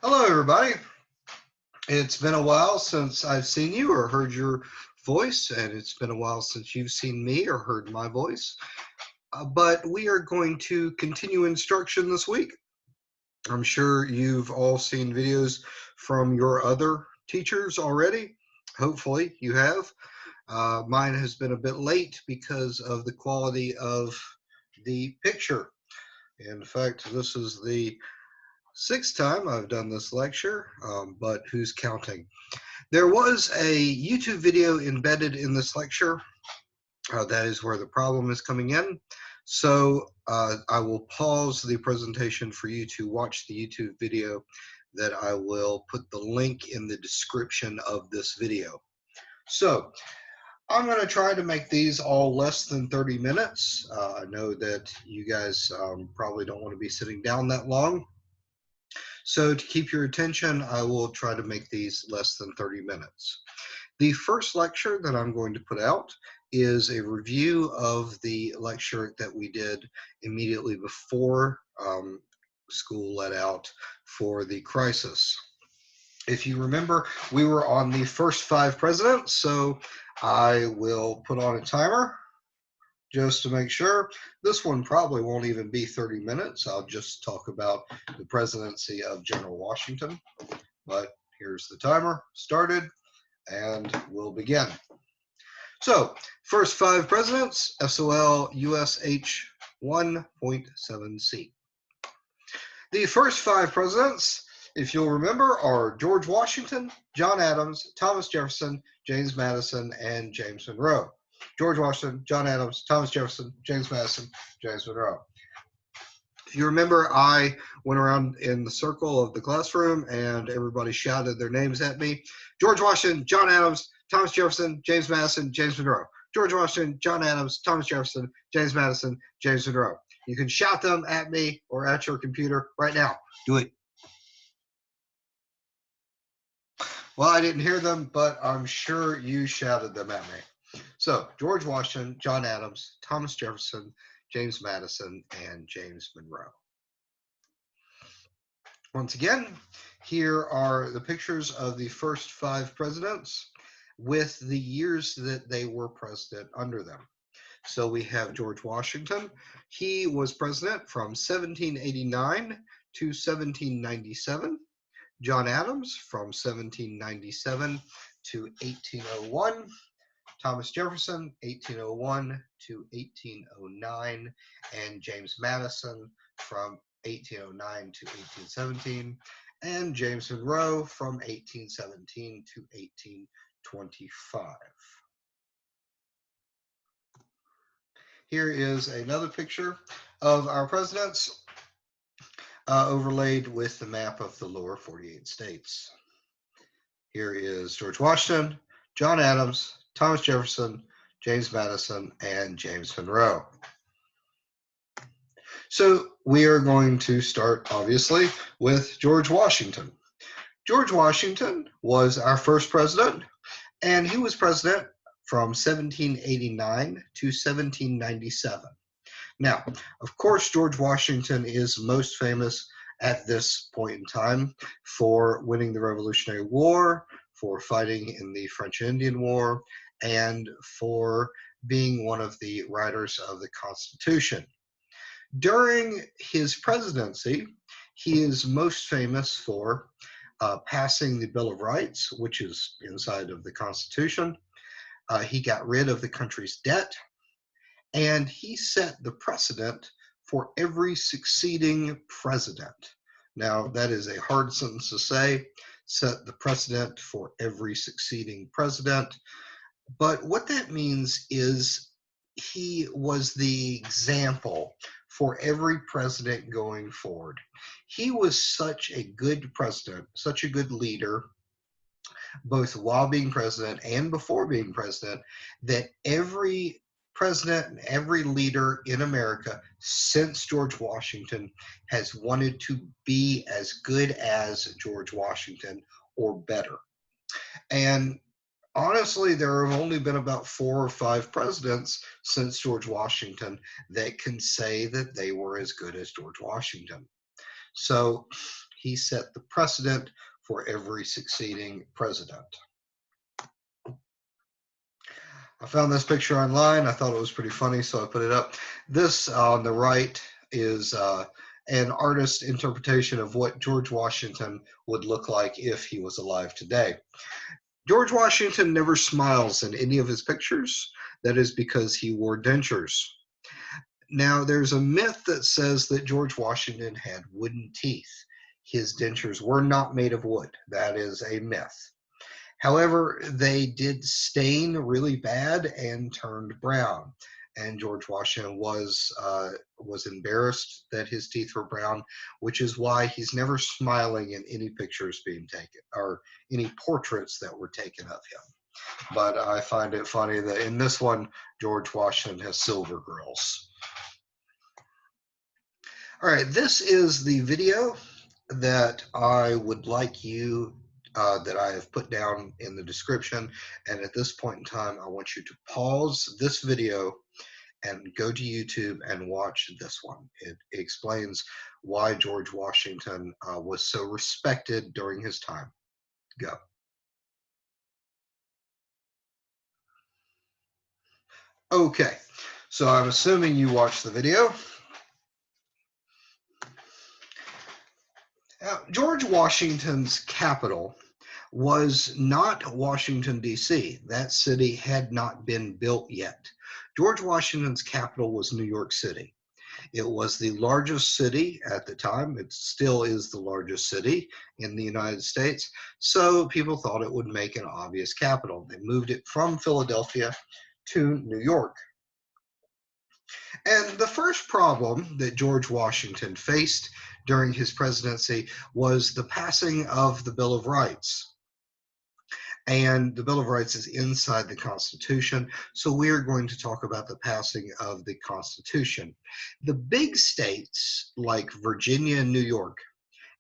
Hello, everybody. It's been a while since I've seen you or heard your voice, and it's been a while since you've seen me or heard my voice. But we are going to continue instruction this week. I'm sure you've all seen videos from your other teachers already. Hopefully, you have. Mine has been a bit late because of the quality of the picture. In fact, this is the sixth time I've done this lecture, but who's counting? There was a YouTube video embedded in this lecture. That is where the problem is coming in. So I will pause the presentation for you to watch the YouTube video that I will put the link in the description of this video. So I'm going to try to make these all less than 30 minutes. I know that you guys probably don't want to be sitting down that long. So to keep your attention, I will try to make these less than 30 minutes. The first lecture that I'm going to put out is a review of the lecture that we did immediately before school let out for the crisis. If you remember, we were on the first 5 presidents, so I will put on a timer just to make sure. This one probably won't even be 30 minutes. I'll just talk about the presidency of General Washington. But here's the timer started, and we'll begin. So, first 5 presidents, SOL USH 1.7C. The first 5 presidents, if you'll remember, are George Washington, John Adams, Thomas Jefferson, James Madison, and James Monroe. George Washington, John Adams, Thomas Jefferson, James Madison, James Monroe. If you remember, I went around in the circle of the classroom and everybody shouted their names at me. George Washington, John Adams, Thomas Jefferson, James Madison, James Monroe. George Washington, John Adams, Thomas Jefferson, James Madison, James Monroe. You can shout them at me or at your computer right now. Do it. Well, I didn't hear them, but I'm sure you shouted them at me. So, George Washington, John Adams, Thomas Jefferson, James Madison, and James Monroe. Once again, here are the pictures of the first 5 presidents with the years that they were president under them. So we have George Washington. He was president from 1789 to 1797. John Adams from 1797 to 1801. Thomas Jefferson, 1801 to 1809. And James Madison from 1809 to 1817. And James Monroe from 1817 to 1825. Here is another picture of our presidents overlaid with the map of the lower 48 states. Here is George Washington, John Adams, Thomas Jefferson, James Madison, and James Monroe. So we are going to start, obviously, with George Washington. George Washington was our first president, and he was president from 1789 to 1797. Now, of course, George Washington is most famous at this point in time for winning the Revolutionary War, for fighting in the French and Indian War, and for being one of the writers of the Constitution. During his presidency, he is most famous for passing the Bill of Rights, which is inside of the Constitution. He got rid of the country's debt, and he set the precedent for every succeeding president. Now, that is a hard sentence to say, set the precedent for every succeeding president. But what that means is he was the example for every president going forward. He was such a good president, such a good leader, both while being president and before being president, that every president and every leader in America since George Washington has wanted to be as good as George Washington or better. And honestly, there have only been about 4 or 5 presidents since George Washington that can say that they were as good as George Washington. So he set the precedent for every succeeding president. I found this picture online. I thought it was pretty funny, so I put it up. This on the right is an artist's interpretation of what George Washington would look like if he was alive today. George Washington never smiles in any of his pictures. That is because he wore dentures. Now, there's a myth that says that George Washington had wooden teeth. His dentures were not made of wood. That is a myth. However, they did stain really bad and turned brown. And George Washington was embarrassed that his teeth were brown, which is why he's never smiling in any pictures being taken or any portraits that were taken of him. But I find it funny that in this one, George Washington has silver grills. All right, this is the video that I would like you that I have put down in the description. And at this point in time, I want you to pause this video and go to YouTube and watch this one. It explains why George Washington was so respected during his time. Go. Okay, so I'm assuming you watched the video. George Washington's capital was not Washington, D.C. That city had not been built yet. George Washington's capital was New York City. It was the largest city at the time. It still is the largest city in the United States. So people thought it would make an obvious capital. They moved it from Philadelphia to New York. And the first problem that George Washington faced during his presidency was the passing of the Bill of Rights. And the Bill of Rights is inside the Constitution, so we are going to talk about the passing of the Constitution. The big states like Virginia and New York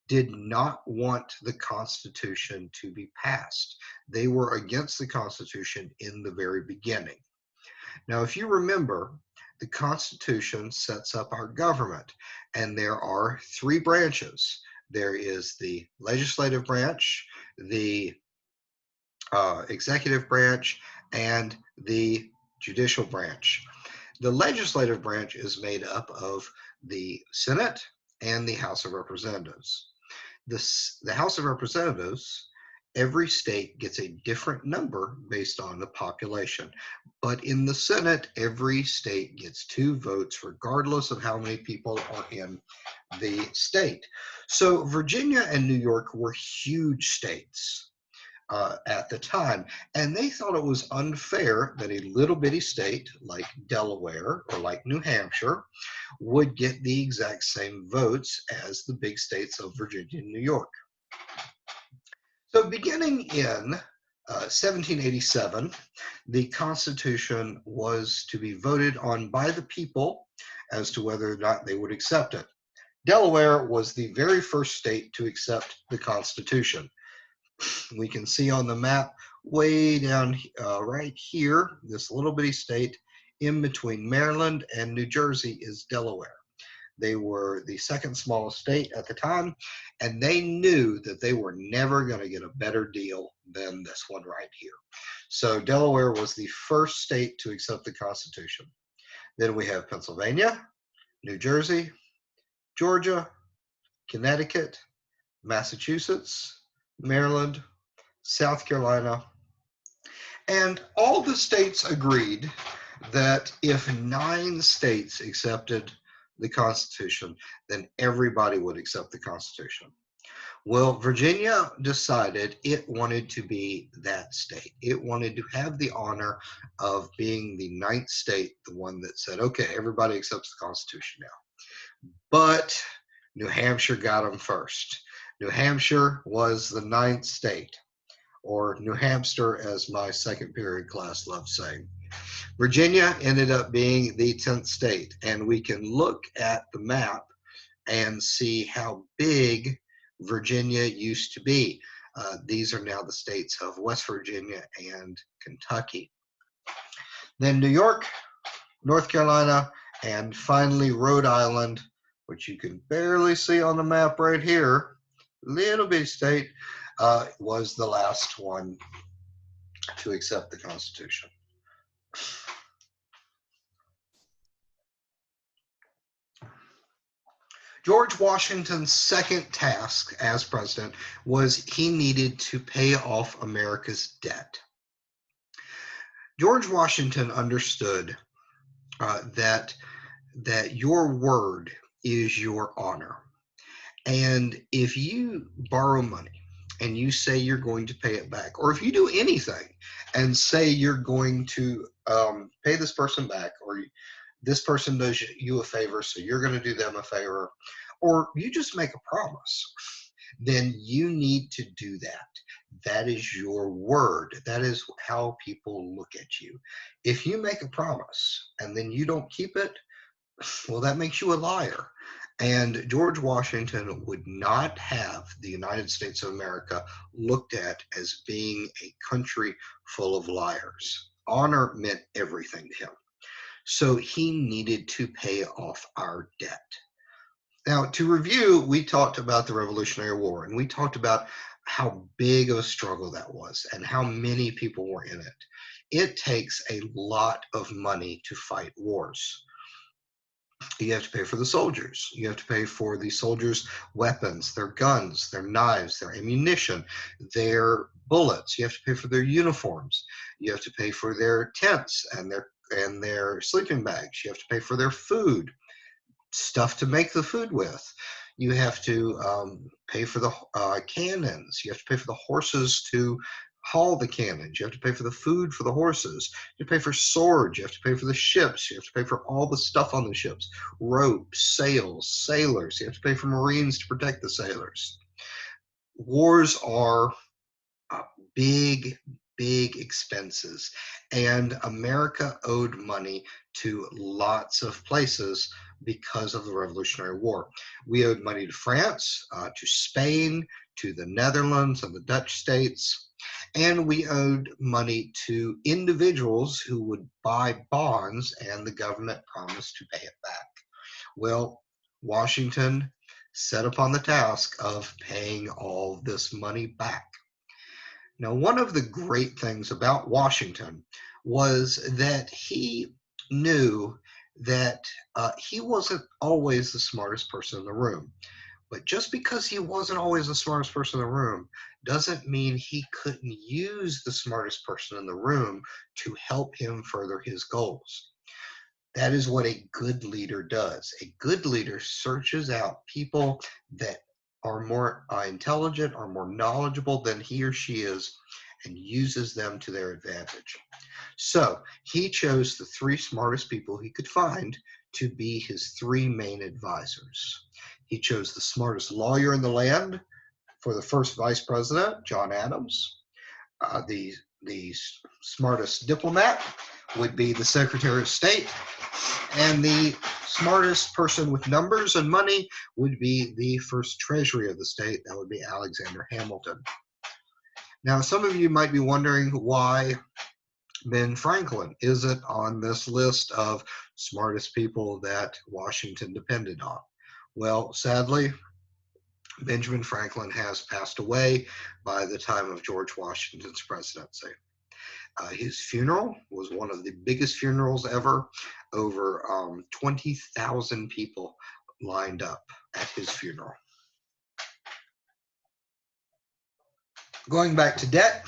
did not want the Constitution to be passed. They were against the Constitution in the very beginning. Now, if you remember, the Constitution sets up our government, and there are three branches. There is the legislative branch, the executive branch, and the judicial branch. The legislative branch is made up of the Senate and the House of Representatives. The House of Representatives, every state gets a different number based on the population. But in the Senate, every state gets 2 votes regardless of how many people are in the state. So Virginia and New York were huge states at the time, and they thought it was unfair that a little bitty state like Delaware or like New Hampshire would get the exact same votes as the big states of Virginia and New York. So beginning in 1787, the Constitution was to be voted on by the people as to whether or not they would accept it. Delaware was the very first state to accept the Constitution. We can see on the map way down right here, this little bitty state in between Maryland and New Jersey is Delaware. They were the second smallest state at the time, and they knew that they were never going to get a better deal than this one right here. So Delaware was the first state to accept the Constitution. Then we have Pennsylvania, New Jersey, Georgia, Connecticut, Massachusetts, Maryland, South Carolina, and all the states agreed that if 9 states accepted the Constitution, then everybody would accept the Constitution. Well, Virginia decided it wanted to be that state. It wanted to have the honor of being the 9th state, the one that said, okay, everybody accepts the Constitution now. But New Hampshire got them first. New Hampshire was the 9th state, or New Hampster, as my second period class loved saying. Virginia ended up being the 10th state, and we can look at the map and see how big Virginia used to be. These are now the states of West Virginia and Kentucky. Then New York, North Carolina, and finally Rhode Island, which you can barely see on the map right here, little bitty state, was the last one to accept the Constitution. George Washington's second task as president was he needed to pay off America's debt. George Washington understood that your word is your honor. And if you borrow money and you say you're going to pay it back, or if you do anything and say you're going to pay this person back, or this person does you a favor, so you're going to do them a favor, or you just make a promise, then you need to do that. That is your word. That is how people look at you. If you make a promise and then you don't keep it, well, that makes you a liar. And George Washington would not have the United States of America looked at as being a country full of liars. Honor meant everything to him. So he needed to pay off our debt. Now, to review, we talked about the Revolutionary War, and we talked about how big of a struggle that was and how many people were in it. It takes a lot of money to fight wars. You have to pay for the soldiers. You have to pay for the soldiers' weapons, their guns, their knives, their ammunition, their bullets. You have to pay for their uniforms. You have to pay for their tents and their sleeping bags. You have to pay for their food, stuff to make the food with. You have to pay for the cannons. You have to pay for the horses to haul the cannons. You have to pay for the food for the horses. You pay for swords. You have to pay for the ships. You have to pay for all the stuff on the ships, ropes, sails, sailors. You have to pay for Marines to protect the sailors. Wars are big, big expenses, and America owed money to lots of places because of the Revolutionary War. We owed money to France, to Spain, to the Netherlands and the Dutch states, and we owed money to individuals who would buy bonds and the government promised to pay it back. Well, Washington set upon the task of paying all this money back. Now, one of the great things about Washington was that he knew that he wasn't always the smartest person in the room. But just because he wasn't always the smartest person in the room doesn't mean he couldn't use the smartest person in the room to help him further his goals. That is what a good leader does. A good leader searches out people that are more intelligent or more knowledgeable than he or she is and uses them to their advantage. So he chose the three smartest people he could find to be his three main advisors. He chose the smartest lawyer in the land for the first vice president, John Adams. The smartest diplomat would be the Secretary of State, and the smartest person with numbers and money would be the first Treasury of the state. That would be Alexander Hamilton. Now, some of you might be wondering why Ben Franklin isn't on this list of smartest people that Washington depended on. Well, sadly, Benjamin Franklin has passed away by the time of George Washington's presidency. His funeral was one of the biggest funerals ever. Over 20,000 people lined up at his funeral. Going back to debt,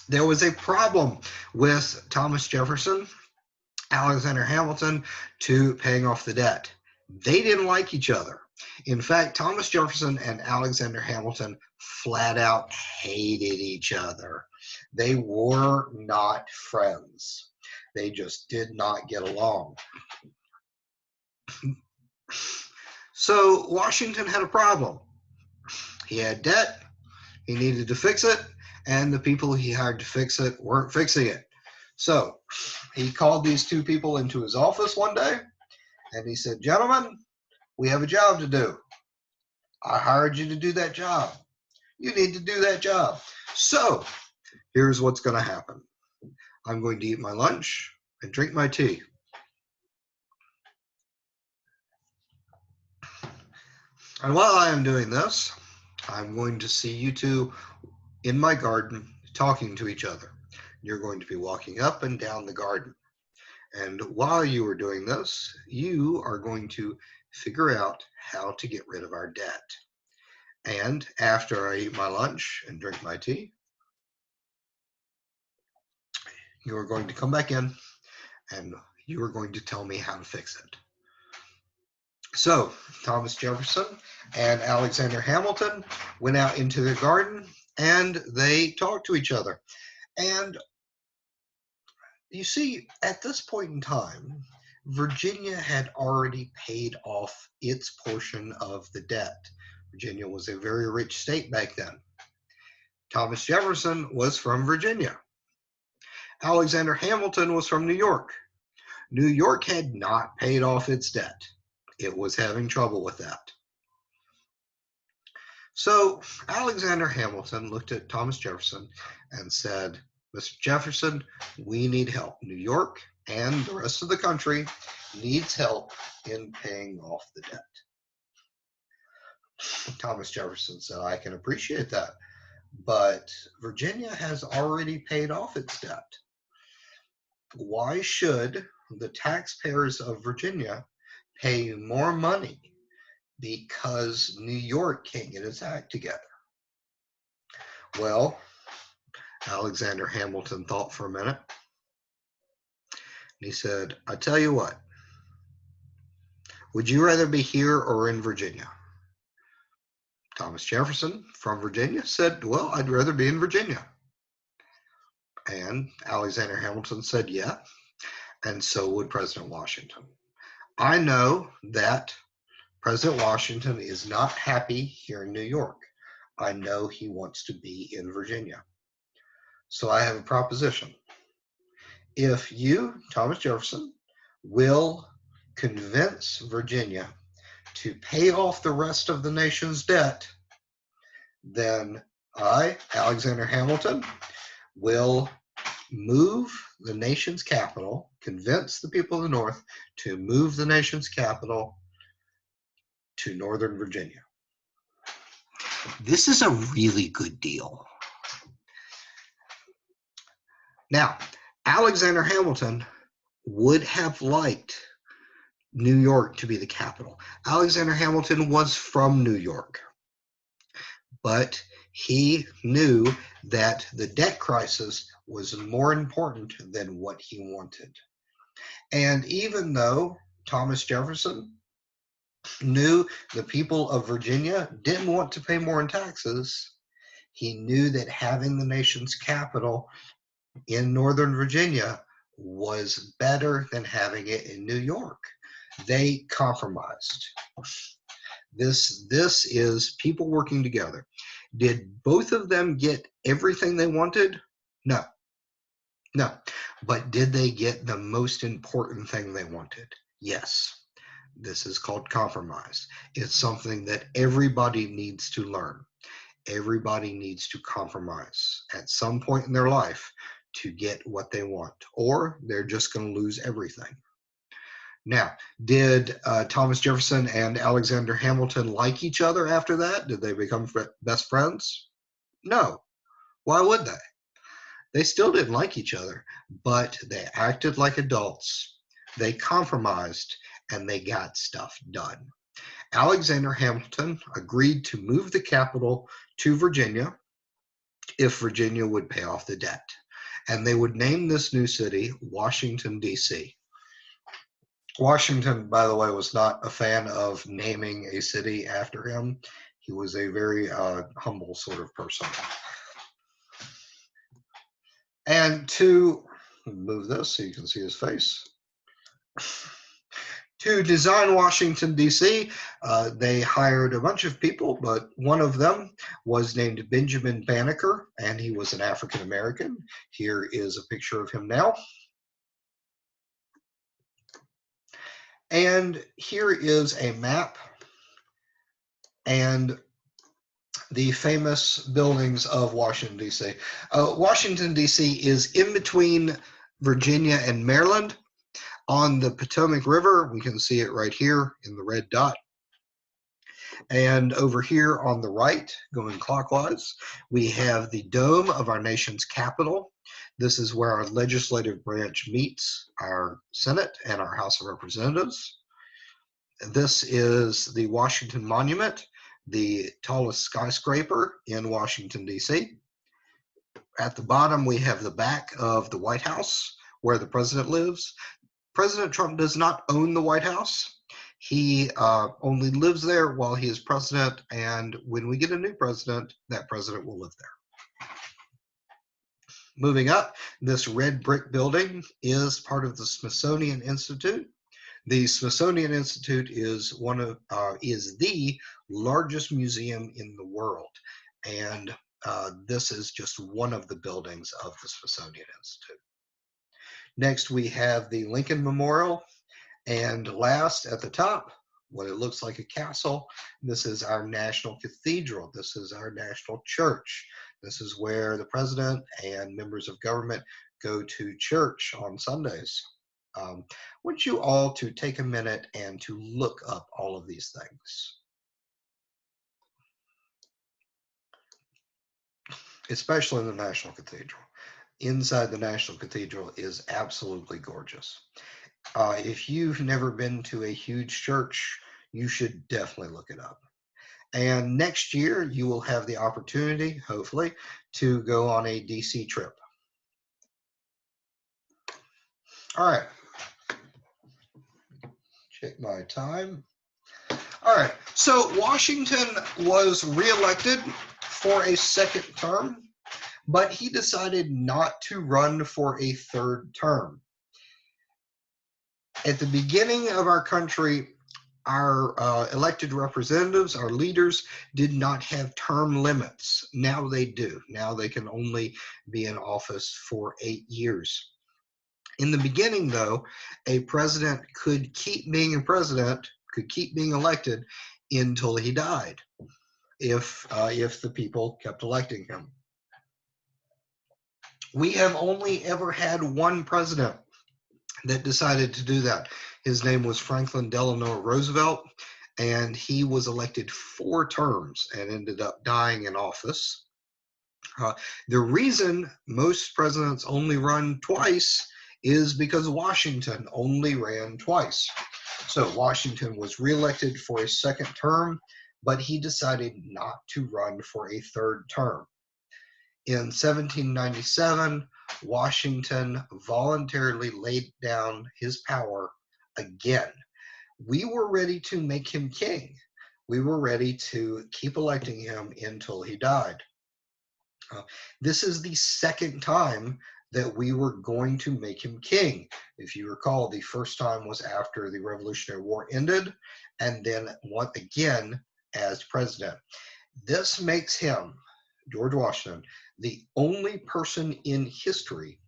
there was a problem with Thomas Jefferson, Alexander Hamilton, to paying off the debt. They didn't like each other. In fact, Thomas Jefferson and Alexander Hamilton flat out hated each other. They were not friends. They just did not get along. So Washington had a problem. He had debt, he needed to fix it, and the people he hired to fix it weren't fixing it. So he called these two people into his office one day, and he said, "Gentlemen, we have a job to do. I hired you to do that job. You need to do that job. So here's what's going to happen. I'm going to eat my lunch and drink my tea. And while I am doing this, I'm going to see you two in my garden talking to each other. You're going to be walking up and down the garden. And while you are doing this, you are going to figure out how to get rid of our debt. And after I eat my lunch and drink my tea, you are going to come back in and you are going to tell me how to fix it. So Thomas Jefferson and Alexander Hamilton went out into the garden and they talked to each other. And you see, at this point in time, Virginia had already paid off its portion of the debt. Virginia was a very rich state back then. Thomas Jefferson was from Virginia. Alexander Hamilton was from New York. New York had not paid off its debt. It was having trouble with that. So Alexander Hamilton looked at Thomas Jefferson and said, Mr. Jefferson, we need help. New York and the rest of the country needs help in paying off the debt. Thomas Jefferson said, I can appreciate that, but Virginia has already paid off its debt. Why should the taxpayers of Virginia pay more money because New York can't get its act together? Well, Alexander Hamilton thought for a minute. And he said, I tell you what, would you rather be here or in Virginia? Thomas Jefferson from Virginia said, well, I'd rather be in Virginia. And Alexander Hamilton said, yeah, and so would President Washington. I know that President Washington is not happy here in New York. I know he wants to be in Virginia. So I have a proposition. If you, Thomas Jefferson, will convince Virginia to pay off the rest of the nation's debt, then I, Alexander Hamilton, will move the nation's capital, convince the people of the North to move the nation's capital to Northern Virginia. This is a really good deal. Now, Alexander Hamilton would have liked New York to be the capital. Alexander Hamilton was from New York, but he knew that the debt crisis was more important than what he wanted. And even though Thomas Jefferson knew the people of Virginia didn't want to pay more in taxes, he knew that having the nation's capital in Northern Virginia was better than having it in New York. They compromised. This is people working together. Did both of them get everything they wanted? No. No. But did they get the most important thing they wanted? Yes. This is called compromise. It's something that everybody needs to learn. Everybody needs to compromise at some point in their life to get what they want, or they're just going to lose everything. Now, did Thomas Jefferson and Alexander Hamilton like each other after that? Did they become best friends? No. Why would they? They still didn't like each other, but they acted like adults. They compromised, and they got stuff done. Alexander Hamilton agreed to move the capital to Virginia if Virginia would pay off the debt. And they would name this new city Washington, D.C. Washington, by the way, was not a fan of naming a city after him. He was a very humble sort of person. And to move this so you can see his face, to design Washington, D.C., they hired a bunch of people, but one of them was named Benjamin Banneker, and he was an African American. Here is a picture of him now. And here is a map and the famous buildings of Washington, D.C. Washington, D.C. is in between Virginia and Maryland on the Potomac River. We can see it right here in the red dot. And over here on the right, going clockwise, we have the dome of our nation's capital. This is where our legislative branch meets, our Senate and our House of Representatives. This is the Washington Monument, the tallest skyscraper in Washington, D.C. At the bottom, we have the back of the White House, where the president lives. President Trump does not own the White House. He only lives there while he is president, and when we get a new president, that president will live there. Moving up, this red brick building is part of the Smithsonian Institute. The Smithsonian Institute is the largest museum in the world, and this is just one of the buildings of the Smithsonian Institute. Next, we have the Lincoln Memorial, and last at the top, what it looks like a castle. This is our national cathedral. This is our national church. This is where the president and members of government go to church on Sundays. I want you all to take a minute and to look up all of these things, especially in the National Cathedral. Inside the National Cathedral is absolutely gorgeous. If you've never been to a huge church, you should definitely look it up. And next year, you will have the opportunity, hopefully, to go on a DC trip. All right. Check my time. All right. So Washington was reelected for a second term, but he decided not to run for a third term. At the beginning of our country, our elected representatives, our leaders, did not have term limits. Now they do. Now they can only be in office for 8 years. In the beginning, though, a president could keep being a president, could keep being elected until he died, if the people kept electing him. We have only ever had one president that decided to do that. His name was Franklin Delano Roosevelt, and he was elected 4 terms and ended up dying in office. The reason most presidents only run twice is because Washington only ran twice. So Washington was reelected for a second term, but he decided not to run for a third term. In 1797, Washington voluntarily laid down his power again. We were ready to make him king. We were ready to keep electing him until he died. This is the second time that we were going to make him king. If you recall, the first time was after the Revolutionary War ended, and then once again as president. This makes him, George Washington, the only person in history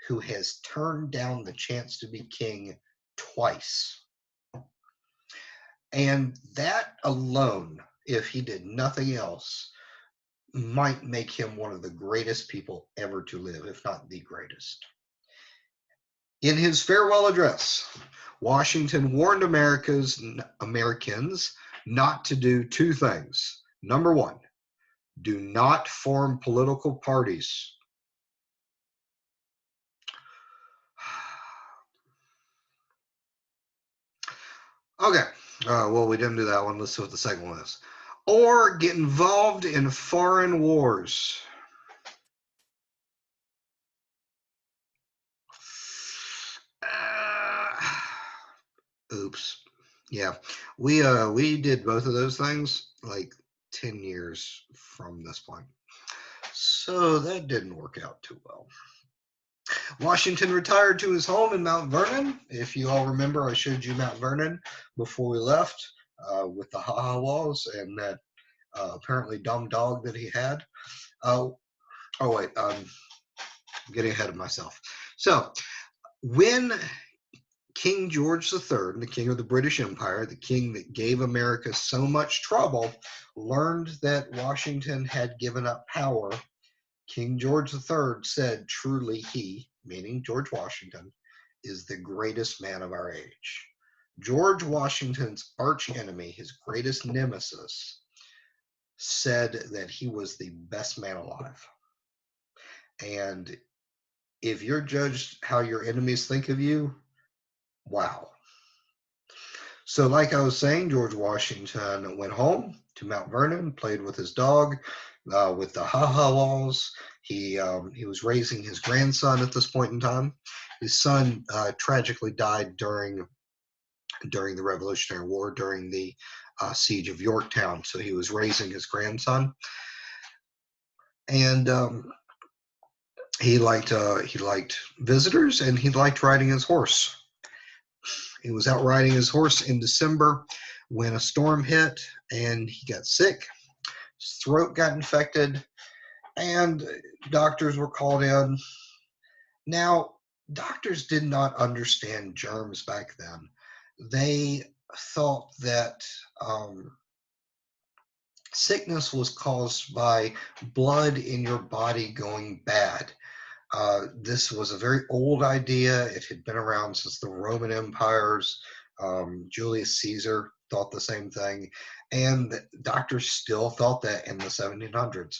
who has turned down the chance to be king twice. And that alone, if he did nothing else, might make him one of the greatest people ever to live, if not the greatest. In his farewell address, Washington warned Americans not to do 2 things. Number 1, do not form political parties. Okay, well, we didn't do that one. Let's see what the second one is. Or get involved in foreign wars. Oops. Yeah, we did both of those things like 10 years from this point. So that didn't work out too well. Washington retired to his home in Mount Vernon. If you all remember, I showed you Mount Vernon before we left with the ha-ha walls and that apparently dumb dog that he had. Oh wait, I'm getting ahead of myself. So when King George III, the king of the British Empire, the king that gave America so much trouble, learned that Washington had given up power, King George III said, truly he, meaning George Washington, is the greatest man of our age. George Washington's arch enemy, his greatest nemesis, said that he was the best man alive. And if you're judged how your enemies think of you, wow. So, like I was saying, George Washington went home to Mount Vernon, played with his dog, with the ha-ha-laws. He was raising his grandson at this point in time. His son tragically died during the Revolutionary War, during the siege of Yorktown. So he was raising his grandson, and he liked visitors, and he liked riding his horse. He was out riding his horse in December when a storm hit, and he got sick. His throat got infected, and doctors were called in. Now, doctors did not understand germs back then. They thought that sickness was caused by blood in your body going bad. This was a very old idea. It had been around since the Roman empires. Julius Caesar thought the same thing, and doctors still thought that in the 1700s.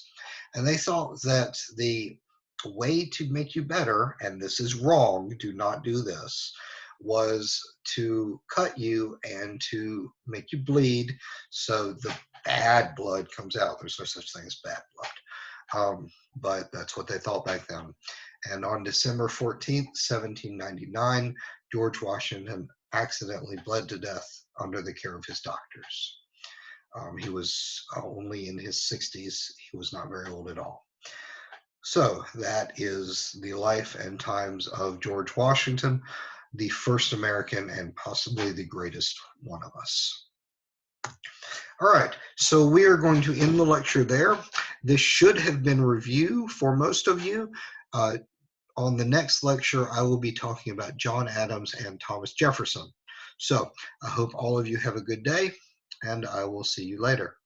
And they thought that the way to make you better, and this is wrong, do not do this, was to cut you and to make you bleed so the bad blood comes out. There's no such thing as bad blood. But that's what they thought back then. And on December 14th, 1799, George Washington accidentally bled to death under the care of his doctors. He was only in his 60s. He was not very old at all. So that is the life and times of George Washington, the first American and possibly the greatest one of us. All right, so we are going to end the lecture there. This should have been review for most of you. On the next lecture, I will be talking about John Adams and Thomas Jefferson. So I hope all of you have a good day, and I will see you later.